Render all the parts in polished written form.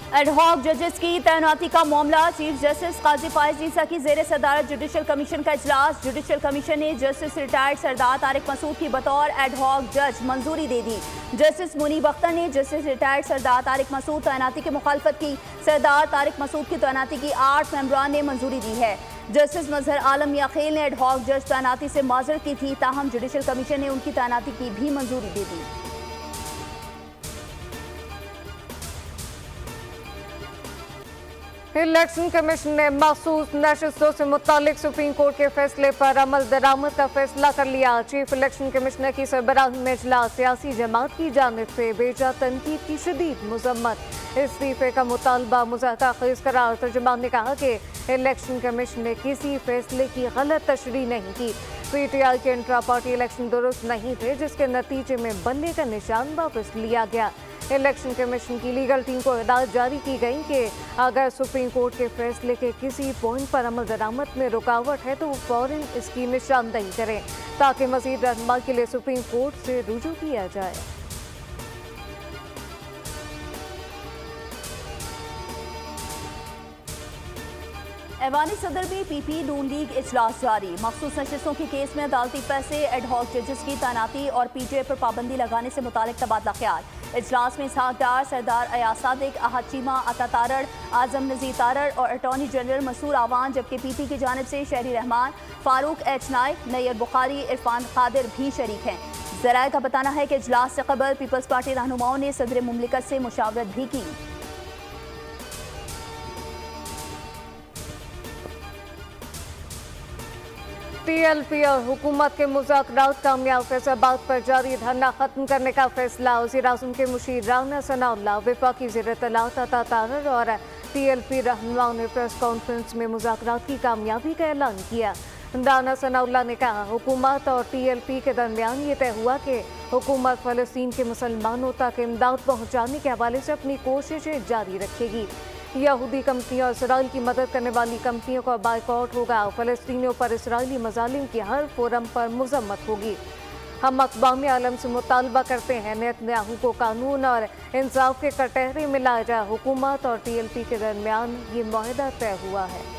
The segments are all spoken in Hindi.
एडहॉक जजेस की तैनाती का मामला। चीफ जस्टिस काजी फायज ईसा की जेर सदारत जुडिशल कमीशन का इजलास। जुडिशल कमीशन ने जस्टिस रिटायर्ड सरदार तारिक मसूद की बतौर एडहॉक जज मंजूरी दे दी। जस्टिस मुनीब अख्तर ने जस्टिस रिटायर्ड सरदार तारिक मसूद तैनाती की मुखालफत की। सरदार तारिक मसूद की तैनाती की 8 मेंबरान ने मंजूरी दी है। जस्टिस मजहर आलम याखेल ने एडहॉक जज तैनाती से माजरत की थी, ताहम जुडिशल कमीशन ने उनकी तैनाती की भी मंजूरी दे दी। इलेक्शन कमीशन ने मखसूस नशिस्तों से मुतालिक सुप्रीम कोर्ट के फैसले पर अमल दरामद का फैसला कर लिया। चीफ इलेक्शन कमिश्नर की सरबराही में इजलास। सियासी जमात की जानिब से बेजा तनकीद की शदीद मुजम्मत। इस्तीफे का मुतालबा मुज़ाहरा ख़ेज़ करार। तर्जुमान ने कहा कि इलेक्शन कमीशन ने किसी फैसले की गलत तशरीह नहीं की। PTI के इंट्रा पार्टी इलेक्शन दुरुस्त नहीं थे, जिसके नतीजे में बल्ले का निशान वापस लिया गया। इलेक्शन कमीशन की लीगल टीम को हिदायत जारी की गई कि अगर सुप्रीम कोर्ट के फैसले के किसी पॉइंट पर अमल दरामद में रुकावट है तो वो फौरन इसकी निशानदही करें, ताकि मज़ीद रहनुमाई के लिए सुप्रीम कोर्ट से रुजू किया जाए। ऐवानी सदर में PP नून लीग इजलास जारी। मखसूस नशिस्तों के केस में अदालती फैसले, एडहॉक जजेस की तैनाती और PTI पर पाबंदी लगाने से मुतालिक तबादला ख्याल। इजलास में इसहाक डार, सरदार अयाज सादिक, अहद चीमा, अता तारड़, आजम नज़ीर तारड़ और अटॉर्नी जनरल मसूर आवान, जबकि PP की जानिब से शहरी रहमान, फारूक H नाइक, नैयर बुखारी, इरफान कादिर भी शरीक हैं। ज़राए का बताना है कि इजलास से कबल पीपल्स पार्टी रहनुमाओं ने सदर मुमलिकत से मुशावरत भी की। TLP और हुकूमत के मुज़ाकरात कामयाब। फैसलाबाद पर जारी धरना खत्म करने का फैसला। वज़ीर-ए-आज़म के मुशीर राना सनाउल्लाह, वफाकी वज़ीर इत्तलात अता तारड़ और TLP रहनुमाओं ने प्रेस कॉन्फ्रेंस में मुज़ाकरात की कामयाबी का ऐलान किया। राना सनाउल्लाह ने कहा, हुकूमत और TLP के दरमियान ये तय हुआ कि हुकूमत फ़लस्तीन के मुसलमानों तक इमदाद पहुँचाने के हवाले से अपनी कोशिशें जारी रखेगी। यहूदी कंपनियों और इसराइल की मदद करने वाली कंपनियों का बाइकआउट होगा। फ़लस्तीनियों पर इसराइली मज़ालिम की हर फोरम पर मुज़म्मत होगी। हम अक़वाम आलम से मुतालबा करते हैं नेतन्याहू को कानून और इंसाफ के कटहरे में लाया जाए। हुकूमत और TLP के दरमियान ये मुआहदा तय हुआ है।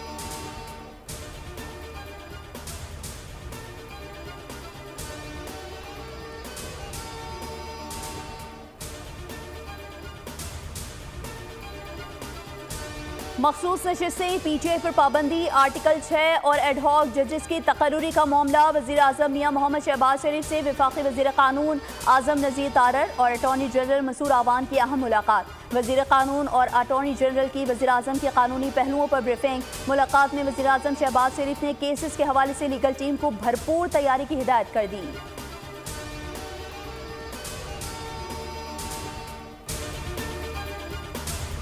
मखसूस नशिस्तें, PTI पर पाबंदी, आर्टिकल 6 और एडहॉक जजेस की तकर्रुरी का मामला। वज़ीर आज़म मियां मोहम्मद शहबाज शरीफ से वफाकी वज़ीर क़ानून आज़म नज़ीर तारड़ और अटॉर्नी जनरल मसूर आवान की अहम मुलाकात। वज़ीर क़ानून और अटॉर्नी जनरल की वज़ीर आज़म के कानूनी पहलुओं पर ब्रीफिंग। मुलाकात में वज़ीर आज़म शहबाज शरीफ ने केसेस के हवाले से लीगल टीम को भरपूर तैयारी की हिदायत कर दी।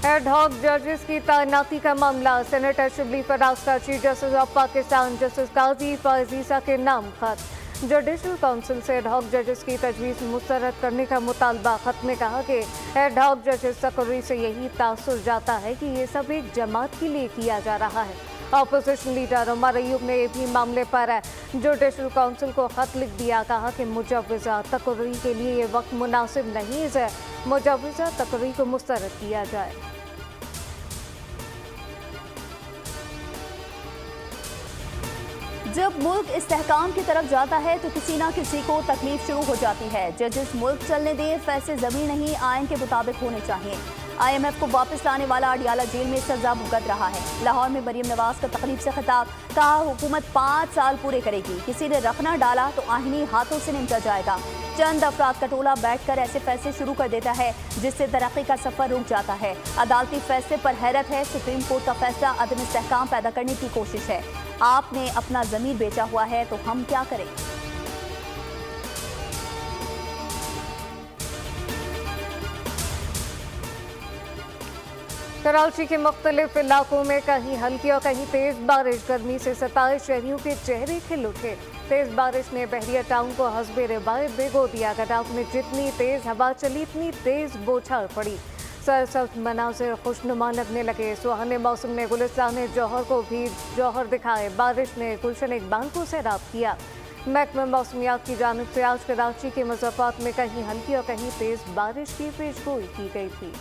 एडहॉक जजेस की तैनाती का मामला। सेनेटर शिबली फराज का chief justice of Pakistan justice Qazi Faez Isa के नाम खत। जुडिशल काउंसिल से एडहॉक जजेस की तजवीज़ मुस्तरद करने का मुतालबा। खत में कहा कि एडहॉक जजेस तकर्री से यही तासुर जाता है कि ये सब एक जमात के लिए किया जा रहा है। अपोजिशन लीडर उमर अयूब ने भी मामले पर जुडिशल काउंसिल को खत लिख दिया। कहा कि मुजव्वज़ा तकर्री के लिए ये वक्त मुनासिब नहीं है, मुजव्वज़ा तकर्री को मुस्तरद किया जाए। जब मुल्क इस्तेहकाम की तरफ जाता है तो किसी ना किसी को तकलीफ शुरू हो जाती है। जजेस मुल्क चलने दें, फैसले ज़मीन नहीं आइन के मुताबिक होने चाहिए। IMF को वापस लाने वाला अडियाला जेल में सजा भुगत रहा है। लाहौर में मरीम नवाज का तकरीब से खिताब। कहा, हुकूमत 5 साल पूरे करेगी, किसी ने रखना डाला तो आहिनी हाथों से निपटा जाएगा। चंद अफराद का टोला बैठकर ऐसे फैसले शुरू कर देता है जिससे तरक्की का सफर रुक जाता है। अदालती फैसले पर हैरत है। सुप्रीम कोर्ट का फैसला अदम इस्तेहकाम पैदा करने की कोशिश है। आपने अपना ज़मीर बेचा हुआ है तो हम क्या करें। कराची के मुख्तलिफ इलाकों में कहीं हल्की और कहीं तेज बारिश। गर्मी से 27 शहरियों के चेहरे खिल उठे। तेज बारिश ने बहरिया टाउन को हस्बे रिवायत भिगो दिया। गडाफ में जितनी तेज हवा चली इतनी तेज बौछार पड़ी। सरसब्ज मनाजिर खुशनुमा लगने लगे। सुहाने मौसम ने गुलिस्तान जौहर को भी जौहर दिखाए। बारिश ने गुलशन इकबाल को सैराब किया। महकमा मौसमियात की जानिब से आज कराची के मज़ाफ़ात में कहीं हल्की और कहीं तेज बारिश की पेशगोई की गई थी।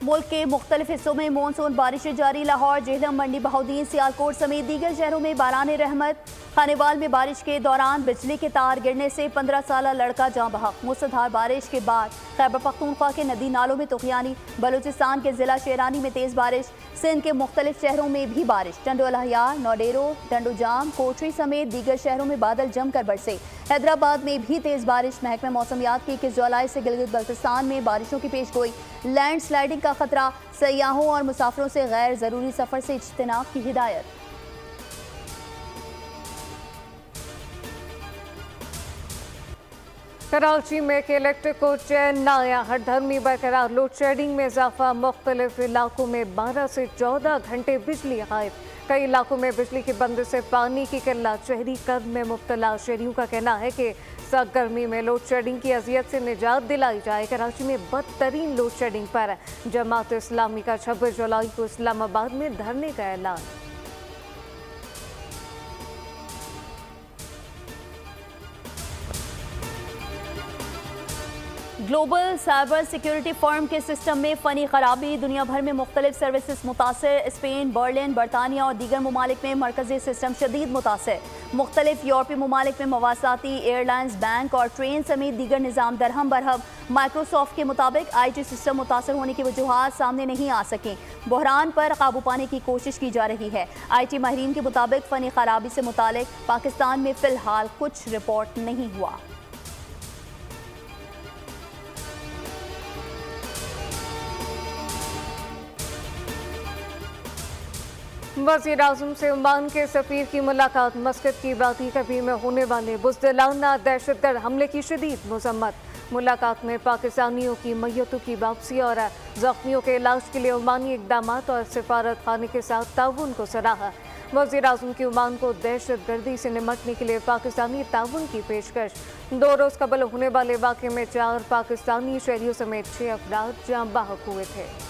मुल्क के मुख्तलिफ हिस्सों में मानसून बारिशें जारी। लाहौर, जेहलम, मंडी बहाउद्दीन, सियालकोट समेत दीगर शहरों में बारान रहमत। खानेवाल में बारिश के दौरान बिजली के तार गिरने से 15 साल लड़का जाँ बहक। मूसलाधार बारिश के बाद खैबर पख्तूनख्वा के नदी नालों में तुगयानी। बलूचिस्तान के जिला शेरानी में तेज बारिश। सिंध के मुख्तलिफ शहरों में भी बारिश। टंडोलहया, नौडेरो, डंडोजाम, कोटरी समेत दीगर शहरों में बादल जमकर बरसे। हैदराबाद में भी तेज बारिश। महकमा मौसमियात की 21 जुलाई से गिलगित बल्तिस्तान में बारिशों की पेशगोई। लैंड स्लाइडिंग का खतरा। सयाहों और मुसाफिरों से गैर जरूरी सफर से इज्तिनाब की हिदायत। कराची में एक इलेक्ट्रिक को चैन न आया। हर धर्मी बरकरार। लोड शेडिंग में इजाफा। मुख्तलिफ इलाकों में 12 से 14 घंटे बिजली गायब। कई इलाकों में बिजली की बंद से पानी की किल्लत। शहरी कर्ज में मुब्तला शहरियों का कहना है कि सख्त गर्मी में लोड शेडिंग की अजियत से निजात दिलाई जाए। कराची में बदतरीन लोड शेडिंग पर जमात इस्लामी का 26 जुलाई को इस्लामाबाद में धरने का ऐलान। ग्लोबल साइबर सिक्योरिटी फर्म के सिस्टम में फ़नी खराबी। दुनिया भर में मुख्तलिफ सर्विसेज मुतासर। स्पेन, बर्लिन, बरतानिया और दीगर ममालिक में मरकजी सिस्टम शदीद मुतासर। मुख्तलिफ यूरोपीय ममालिक में मवासाती, एयरलाइंस, बैंक और ट्रेन समेत दीगर निज़ाम दरहम बरहम। माइक्रोसॉफ्ट के मुताबिक IT सिस्टम मुतासर होने की वजूहात सामने नहीं आ सकें। बहरान पर काबू पाने की कोशिश की जा रही है। IT माहिरीन के मुताबिक फ़नी खराबी से मुतालिक पाकिस्तान में फ़िलहाल कुछ रिपोर्ट नहीं हुआ। वज़ीर आज़म से ओमान के सफ़ीर की मुलाकात। मस्कत की बाती कभी में होने वाले बुज़दिलाना दहशतगर्द हमले की शदीद मज़म्मत। मुलाकात में पाकिस्तानियों की मैयतों की वापसी और ज़ख्मियों के इलाज के लिए ओमानी इक़दाम और सिफारत खाने के साथ ताउन को सराहा। वज़ीर आज़म की ओमान को दहशतगर्दी से निमटने के लिए पाकिस्तानी ताउन की पेशकश। 2 रोज़ कबल होने वाले वाक़े में 4 पाकिस्तानी शहरियों समेत 6 अफराद जाँ बहक हुए थे।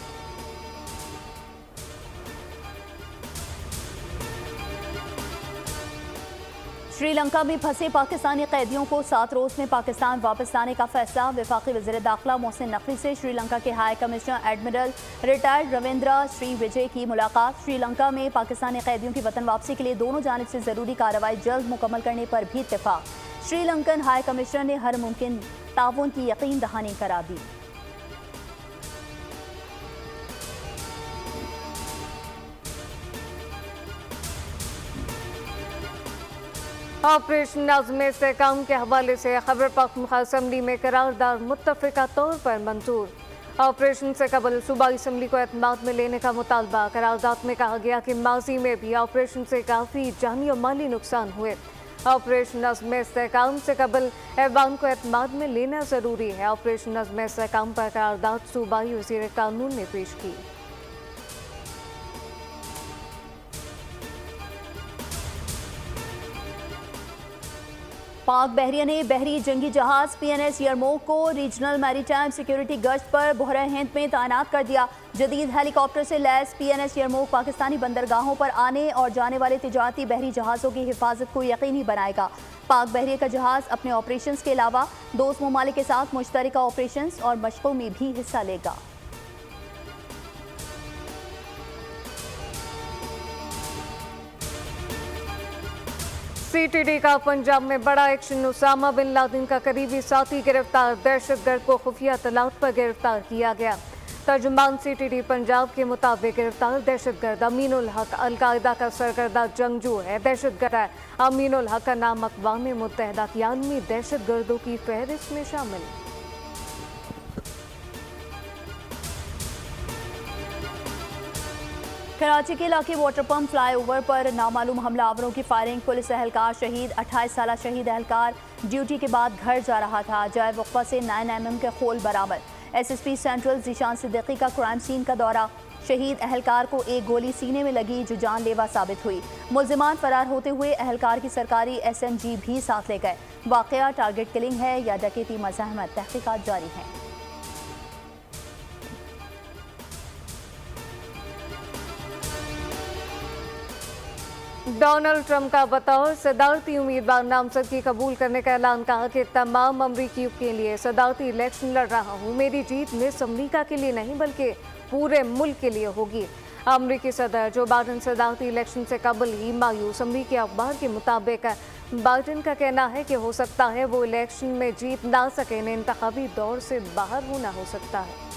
श्रीलंका में फंसे पाकिस्तानी कैदियों को 7 रोज़ में पाकिस्तान वापस लाने का फैसला। वफाकी वज़ीर दाखिला मोहसिन नकवी से श्रीलंका के high commissioner admiral retired Ravindra Shri Vijay की मुलाकात। श्रीलंका में पाकिस्तानी कैदियों की वतन वापसी के लिए दोनों जानिब से ज़रूरी कार्रवाई जल्द मुकम्मल करने पर भी इत्तेफाक। श्रीलंकन हाई कमिश्नर ने हर मुमकिन ताउन की यकीन दहानी करा दी। ऑपरेशन नज़्म इस्तेहकाम के हवाले से खैबर पख्तूनख्वा असम्बली में करारदार मुत्तफ़िका तौर पर मंजूर। ऑपरेशन से कबल सूबाई असम्बली को एतमाद में लेने का मुतालबा। करारदाद में कहा गया कि माजी में भी ऑपरेशन से काफ़ी जानी और माली नुकसान हुए। ऑपरेशन नज़्म इस्तेहकाम से कबल ऐवान को एतमाद में लेना ज़रूरी है। ऑपरेशन नज़्म इस्तेहकाम पर करारदाद सूबाई वज़ीर कानून ने पेश की। पाक बहरिया ने बहरी जंगी जहाज PNS यरमोक को रीजनल मैरीटाइम सिक्योरिटी गश्त पर बहरा हिंद में तैनात कर दिया। जदीद हेलीकॉप्टर से लैस PNS यरमोक पाकिस्तानी बंदरगाहों पर आने और जाने वाले तिजारती बहरी जहाज़ों की हिफाजत को यकीनी बनाएगा। पाक बहरिया का जहाज़ अपने ऑपरेशंस के अलावा दोस्त ममालिक के साथ मुश्तरका ऑपरेशंस और मशकों में भी हिस्सा लेगा। CTD का पंजाब में बड़ा एक्शन। उसामा बिन लादेन का करीबी साथी गिरफ्तार। दहशतगर्द को खुफिया तलात पर गिरफ्तार किया गया। तर्जुमान CTD पंजाब के मुताबिक गिरफ्तार दहशतगर्द अमीन उल हक अलकायदा का सरकर्दा जंगजू है। दहशतगर्द अमीन उल हक का नाम अक़वाम मुत्तहिदा की आलमी दहशतगर्दों की फहरिस्त में शामिल। कराची के इलाके वाटर पंप फ्लाईओवर पर नामालूम हमलावरों की फायरिंग। पुलिस एहलकार शहीद। 28 साल शहीद एहलकार ड्यूटी के बाद घर जा रहा था। जाए वक्फा से 9mm के खोल बरामद। SSP सेंट्रल जीशान सिद्दीकी का क्राइम सीन का दौरा। शहीद एहलकार को एक गोली सीने में लगी जो जानलेवा साबित हुई। मुल्जिमान फरार होते हुए एहलकार की सरकारी SMG भी साथ ले गए। वाकया टारगेट किलिंग है या डकैती मज़ाहमत, तहकीकात जारी हैं। डोनाल्ड ट्रंप का बतौर सदारती उम्मीदवार नामजदगी कबूल करने का ऐलान। कहा कि तमाम अमरीकियों के लिए सदारती इलेक्शन लड़ रहा हूँ। मेरी जीत मिस अमरीका के लिए नहीं बल्कि पूरे मुल्क के लिए होगी। अमरीकी सदर जो बाइडेन सदारती इलेक्शन से कबल ही मायूस। अमरीकी अखबार के मुताबिक बाइडेन का कहना है कि हो सकता है वो इलेक्शन में जीत ना सके, इन्हें इंतखाबी दौर से बाहर होना हो सकता है।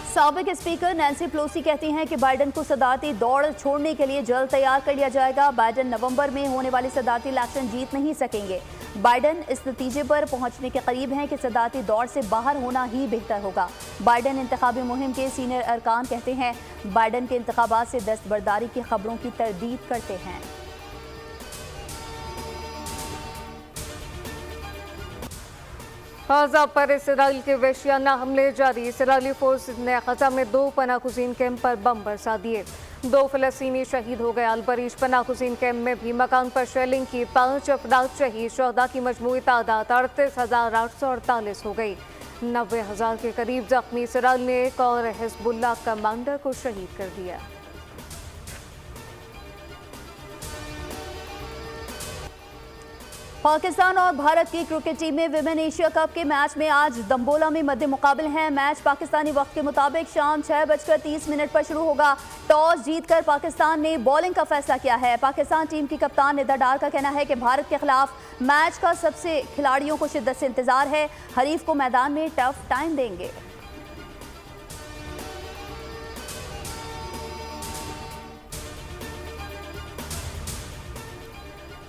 साबिक स्पीकर नैन्सी पेलोसी कहती हैं कि बाइडेन को सदारती दौड़ छोड़ने के लिए जल्द तैयार कर लिया जाएगा। बाइडेन नवंबर में होने वाली सदारती इलेक्शन जीत नहीं सकेंगे। बाइडेन इस नतीजे पर पहुंचने के करीब हैं कि सदारती दौड़ से बाहर होना ही बेहतर होगा। बाइडेन इंतखाबी मुहिम के सीनियर अरकान कहते हैं बाइडेन के इंतखाबात से दस्तबरदारी की खबरों की तरदीद करते हैं। गाजा पर इसराइल के वहशियाना हमले जारी। इसराइली फोर्स ने गजा में 2 पनाहगुज़ीन कैंप पर बम बरसा दिए। 2 फ़लस्तीनी शहीद हो गए। अल-बरीश पनाहगुज़ीन कैंप में भी मकान पर शेलिंग की। 5 अफराद शहीद। शहदा की मजमूई तादाद 38,848 हो गई। 90,000 के करीब जख्मी। इसराइल ने एक और हिज़्बुल्लाह कमांडर को शहीद कर दिया। पाकिस्तान और भारत की क्रिकेट टीमें विमेन एशिया कप के मैच में आज दम्बोला में मद्दे मुकाबले हैं। मैच पाकिस्तानी वक्त के मुताबिक शाम 6:30 पर शुरू होगा। टॉस जीतकर पाकिस्तान ने बॉलिंग का फैसला किया है। पाकिस्तान टीम की कप्तान निदा डार का कहना है कि भारत के खिलाफ मैच का सबसे खिलाड़ियों को शिद्दत से इंतजार है। हरीफ को मैदान में टफ टाइम देंगे।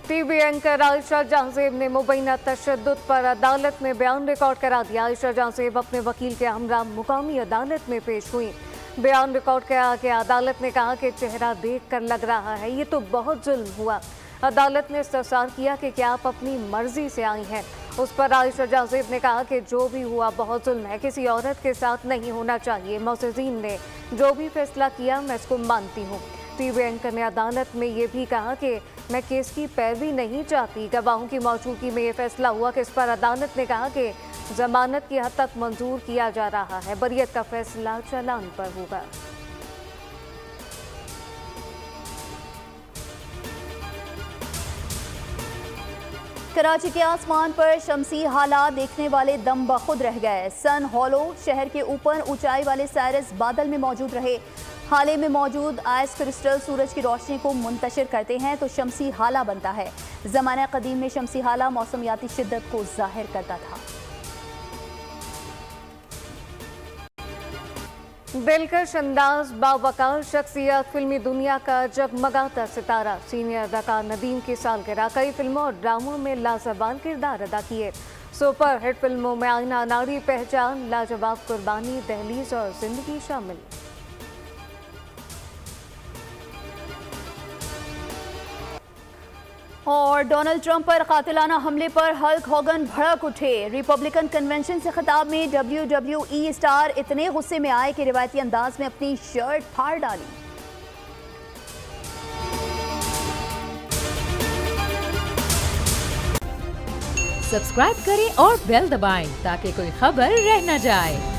टीवी एंकर आयशा जहांजेब ने मुबैना तशद्दुद पर अदालत में बयान रिकॉर्ड करा दिया। आयशा जहांजेब अपने वकील के हमरा मुकामी अदालत में पेश हुई। बयान रिकॉर्ड करा के अदालत ने कहा कि चेहरा देखकर लग रहा है ये तो बहुत जुल्म हुआ। अदालत ने इस्तफसार किया कि क्या आप अपनी मर्जी से आई हैं। उस पर आयशा जहांजेब ने कहा कि जो भी हुआ बहुत जुल्म है, किसी औरत के साथ नहीं होना चाहिए। मोअज़्ज़िज़ीन ने जो भी फैसला किया मैं इसको मानती हूँ। टीवी एंकर ने अदालत में ये भी कहा कि मैं केस की पैरवी नहीं चाहती। गवाहों की मौजूदगी में ये फैसला हुआ कि इस पर अदालत ने कहा कि जमानत की हद तक मंजूर किया जा रहा है। बरियत का फैसला चालान पर होगा। कराची के आसमान पर शमसी हालात देखने वाले दम बखुद रह गए। सन हॉलो शहर के ऊपर ऊंचाई वाले साइरस बादल में मौजूद रहे। हाले में मौजूद आइस क्रिस्टल सूरज की रोशनी को मुंतशिर करते हैं तो शमसी हाला बनता है। ज़माना कदीम में शमसी हाला मौसमियाती शिद्दत को जाहिर करता था। दिलकश अंदाज, बावकार शख्सियत, फिल्मी दुनिया का जगमगाता सितारा, सीनियर अदाकार नदीम की सालगिरह। कई फिल्मों और ड्रामों में लाजवाब किरदार अदा किए। सुपर हिट फिल्मों में आईना, नारी पहचान, लाजवाब कुर्बानी, दहलीज और जिंदगी शामिल। और डोनाल्ड ट्रंप पर कातिलाना हमले पर हल्क होगन भड़क उठे। रिपब्लिकन कन्वेंशन से खिताब में WWE स्टार इतने गुस्से में आए कि रिवायती अंदाज में अपनी शर्ट फाड़ डाली। सब्सक्राइब करें और बेल दबाएं ताकि कोई खबर रह न जाए।